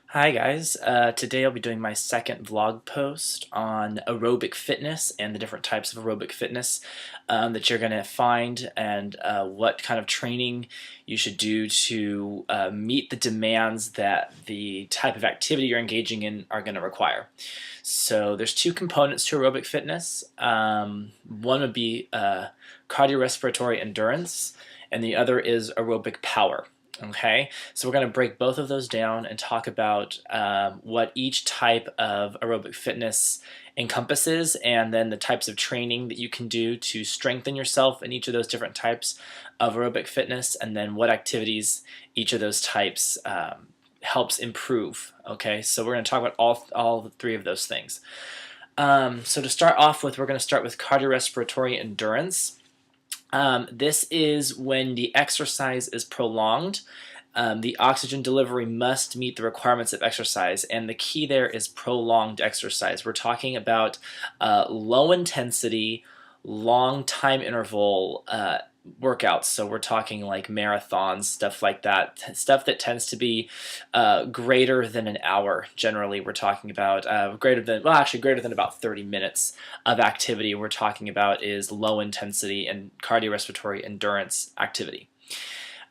Hi guys, today I'll be doing my second vlog post on aerobic fitness and the different types of aerobic fitness that you're going to find and what kind of training you should do to meet the demands that the type of activity you're engaging in are going to require. So there's two components to aerobic fitness. One would be cardiorespiratory endurance and the other is aerobic power. Okay, so we're going to break both of those down and talk about what each type of aerobic fitness encompasses and then the types of training that you can do to strengthen yourself in each of those different types of aerobic fitness and then what activities each of those types helps improve. Okay, so we're going to talk about all three of those things. So to start off with, we're going to start with cardiorespiratory endurance. This is when the exercise is prolonged. The oxygen delivery must meet the requirements of exercise, and the key there is prolonged exercise. We're talking about low intensity, long time interval workouts. So we're talking like marathons, stuff like that, stuff that tends to be greater than an hour. Generally, we're talking about greater than about 30 minutes of activity. We're talking about is low intensity and cardiorespiratory endurance activity.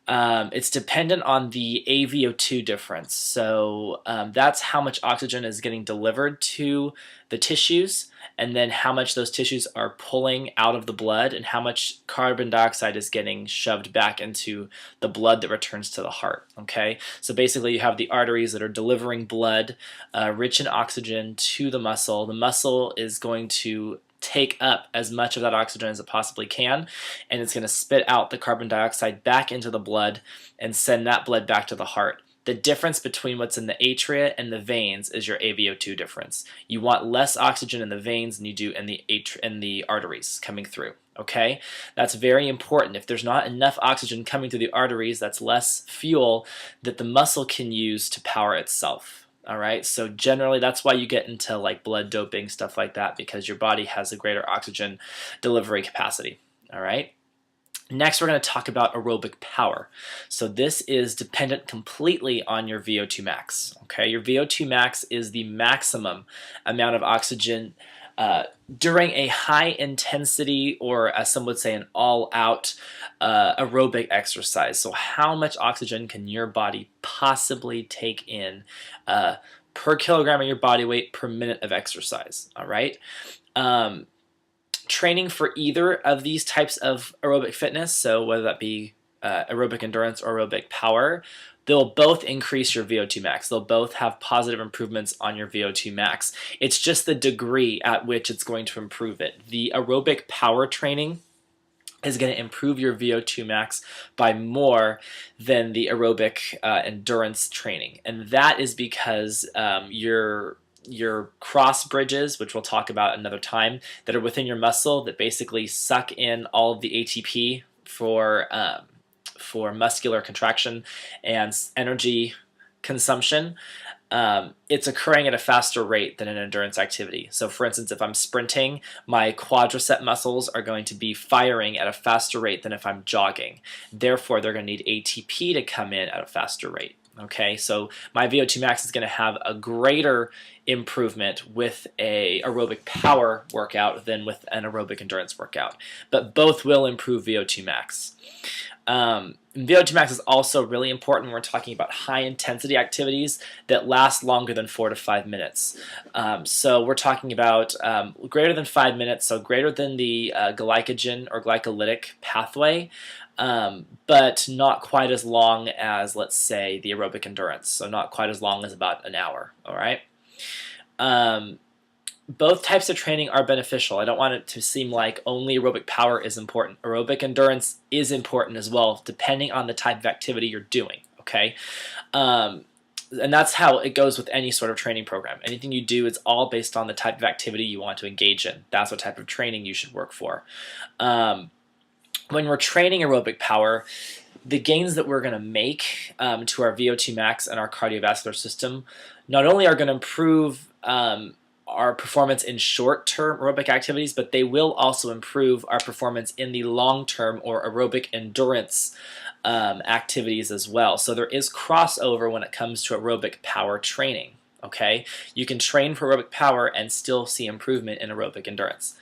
It's dependent on the AVO2 difference. So that's how much oxygen is getting delivered to the tissues, and then how much those tissues are pulling out of the blood, and how much carbon dioxide is getting shoved back into the blood that returns to the heart. Okay, so basically you have the arteries that are delivering blood rich in oxygen to the muscle. The muscle is going to take up as much of that oxygen as it possibly can, and it's going to spit out the carbon dioxide back into the blood and send that blood back to the heart. The difference between what's in the atria and the veins is your AVO2 difference. You want less oxygen in the veins than you do in the arteries coming through. Okay, that's very important. If there's not enough oxygen coming through the arteries, that's less fuel that the muscle can use to power itself. All right, so generally that's why you get into like blood doping, stuff like that, because your body has a greater oxygen delivery capacity. All right. Next, we're going to talk about aerobic power. So this is dependent completely on your VO2 max. Okay, your VO2 max is the maximum amount of oxygen during a high intensity, or as some would say, an all-out aerobic exercise. So how much oxygen can your body possibly take in per kilogram of your body weight per minute of exercise? All right. Training for either of these types of aerobic fitness, so whether that be aerobic endurance or aerobic power, they'll both increase your VO2 max. They'll both have positive improvements on your VO2 max. It's just the degree at which it's going to improve it. The aerobic power training is going to improve your VO2 max by more than the aerobic endurance training. And that is because your cross bridges, which we'll talk about another time, that are within your muscle that basically suck in all of the ATP for muscular contraction and energy consumption. It's occurring at a faster rate than an endurance activity. So for instance, if I'm sprinting, my quadricep muscles are going to be firing at a faster rate than if I'm jogging. Therefore, they're going to need ATP to come in at a faster rate. Okay, so my VO2 max is going to have a greater improvement with a aerobic power workout than with an aerobic endurance workout, but both will improve VO2 max. VO2 max is also really important when we're talking about high intensity activities that last longer than 4 to 5 minutes. So we're talking about greater than 5 minutes, so greater than the glycogen or glycolytic pathway, but not quite as long as, let's say, the aerobic endurance, so not quite as long as about an hour. All right. Both types of training are beneficial. I don't want it to seem like only aerobic power is important. Aerobic endurance is important as well, depending on the type of activity you're doing. Okay. And that's how it goes with any sort of training program. Anything you do is all based on the type of activity you want to engage in. That's what type of training you should work for. When we're training aerobic power, the gains that we're going to make to our VO2 max and our cardiovascular system not only are going to improve our performance in short-term aerobic activities, but they will also improve our performance in the long-term or aerobic endurance activities as well. So there is crossover when it comes to aerobic power training. Okay, you can train for aerobic power and still see improvement in aerobic endurance.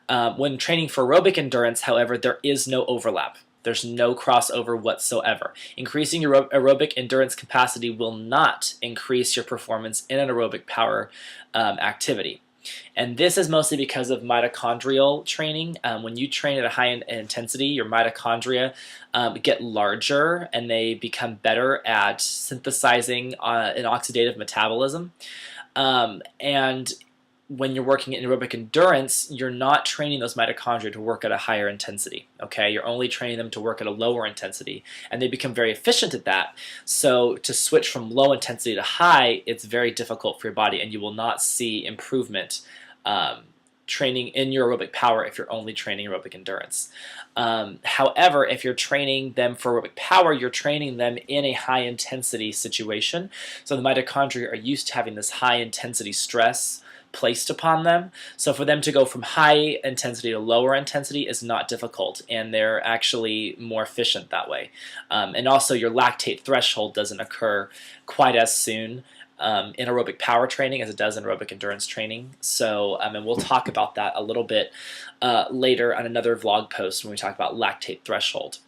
When training for aerobic endurance, however, there is no overlap. There's no crossover whatsoever. Increasing your aerobic endurance capacity will not increase your performance in an aerobic power activity. And this is mostly because of mitochondrial training. When you train at a high intensity, your mitochondria get larger and they become better at synthesizing an oxidative metabolism. And when you're working in aerobic endurance, you're not training those mitochondria to work at a higher intensity. Okay, you're only training them to work at a lower intensity, and they become very efficient at that. So to switch from low intensity to high, it's very difficult for your body, and you will not see improvement training in your aerobic power if you're only training aerobic endurance. However, if you're training them for aerobic power, you're training them in a high intensity situation. So the mitochondria are used to having this high intensity stress placed upon them. So for them to go from high intensity to lower intensity is not difficult, and they're actually more efficient that way. And also your lactate threshold doesn't occur quite as soon in aerobic power training as it does in aerobic endurance training. So, and we'll talk about that a little bit later on another vlog post when we talk about lactate threshold.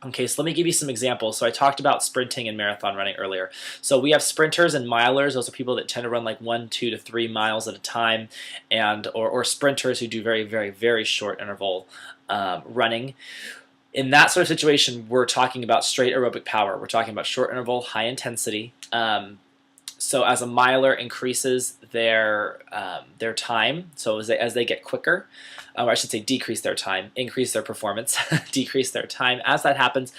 Okay, so let me give you some examples. So I talked about sprinting and marathon running earlier. So we have sprinters and milers. Those are people that tend to run like 1, 2 to 3 miles at a time, and or sprinters who do very, very, very short interval running. In that sort of situation, we're talking about straight aerobic power. We're talking about short interval, high intensity. So as a miler increases their time, so as they get quicker, or I should say decrease their time, increase their performance, decrease their time. As that happens,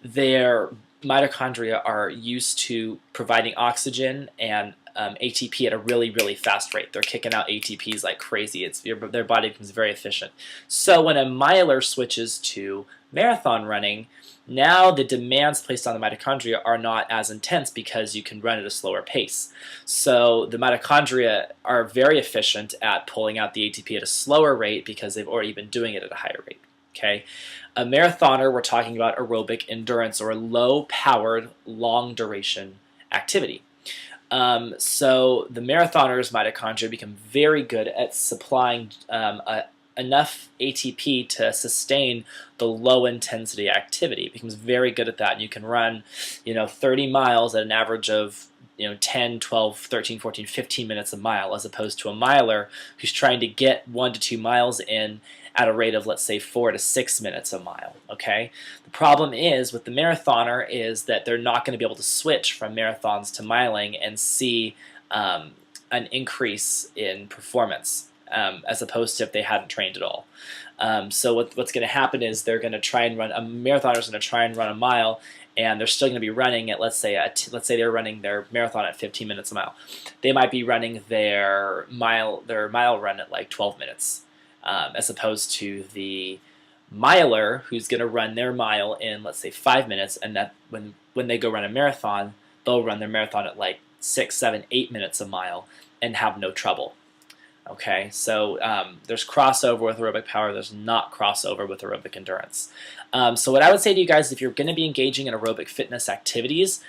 their mitochondria are used to providing oxygen and ATP at a really, really fast rate. They're kicking out ATPs like crazy. Their body becomes very efficient. So when a miler switches to marathon running, now the demands placed on the mitochondria are not as intense because you can run at a slower pace. So the mitochondria are very efficient at pulling out the ATP at a slower rate because they've already been doing it at a higher rate. Okay, a marathoner, we're talking about aerobic endurance or a low-powered, long-duration activity. So the marathoner's mitochondria become very good at supplying enough ATP to sustain the low intensity activity. It becomes very good at that, and you can run 30 miles at an average of 10, 12, 13, 14, 15 minutes a mile, as opposed to a miler who's trying to get 1 to 2 miles in at a rate of, let's say, 4 to 6 minutes a mile. Okay, the problem is with the marathoner is that they're not going to be able to switch from marathons to miling and see an increase in performance as opposed to if they hadn't trained at all. So what's going to happen is they're going to try and run, a marathoner's going to try and run a mile, and they're still going to be running at, let's say they're running their marathon at 15 minutes a mile. They might be running their mile run at like 12 minutes, as opposed to the miler who's going to run their mile in, let's say, 5 minutes, and that when they go run a marathon, they'll run their marathon at like 6, 7, 8 minutes a mile and have no trouble. Okay, so there's crossover with aerobic power. There's not crossover with aerobic endurance. So what I would say to you guys, if you're going to be engaging in aerobic fitness activities,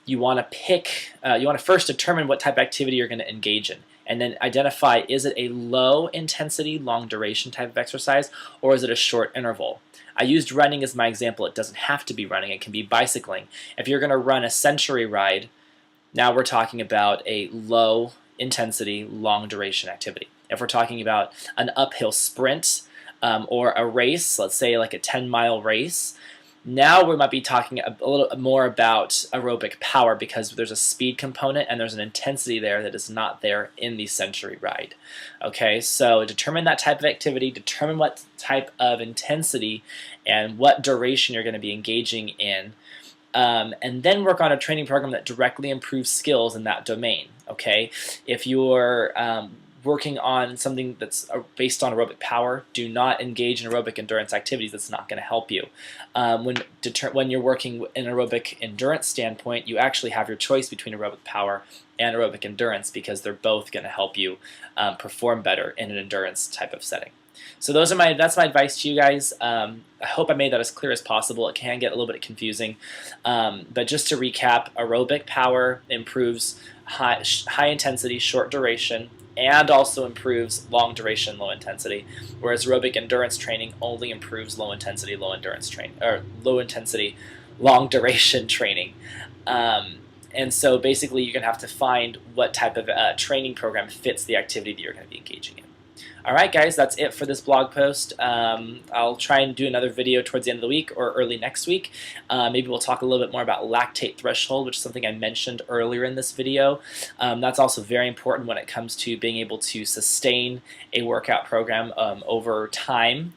you want to first determine what type of activity you're going to engage in, and then identify, is it a low intensity, long duration type of exercise, or is it a short interval? I used running as my example. It doesn't have to be running. It can be bicycling. If you're going to run a century ride, now we're talking about a low intensity, long duration activity. If we're talking about an uphill sprint or a race, let's say like a 10-mile race, now we might be talking a little more about aerobic power because there's a speed component and there's an intensity there that is not there in the century ride. Okay, so determine that type of activity, determine what type of intensity and what duration you're going to be engaging in, and then work on a training program that directly improves skills in that domain. Okay, if you're working on something that's based on aerobic power, do not engage in aerobic endurance activities. That's not going to help you. When you're working in an aerobic endurance standpoint, you actually have your choice between aerobic power and aerobic endurance because they're both going to help you perform better in an endurance type of setting. So that's my advice to you guys. I hope I made that as clear as possible. It can get a little bit confusing, but just to recap, aerobic power improves high intensity, short duration, and also improves long duration, low intensity. Whereas aerobic endurance training only improves low intensity, low endurance training, or low intensity, long duration training. And so basically, you're going to have to find what type of training program fits the activity that you're going to be engaging in. Alright guys, that's it for this blog post. I'll try and do another video towards the end of the week or early next week. Maybe we'll talk a little bit more about lactate threshold, which is something I mentioned earlier in this video. That's also very important when it comes to being able to sustain a workout program over time.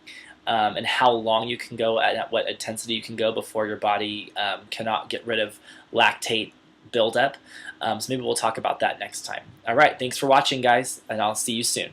And how long you can go at what intensity you can go before your body cannot get rid of lactate buildup. So maybe we'll talk about that next time. Alright, thanks for watching guys, and I'll see you soon.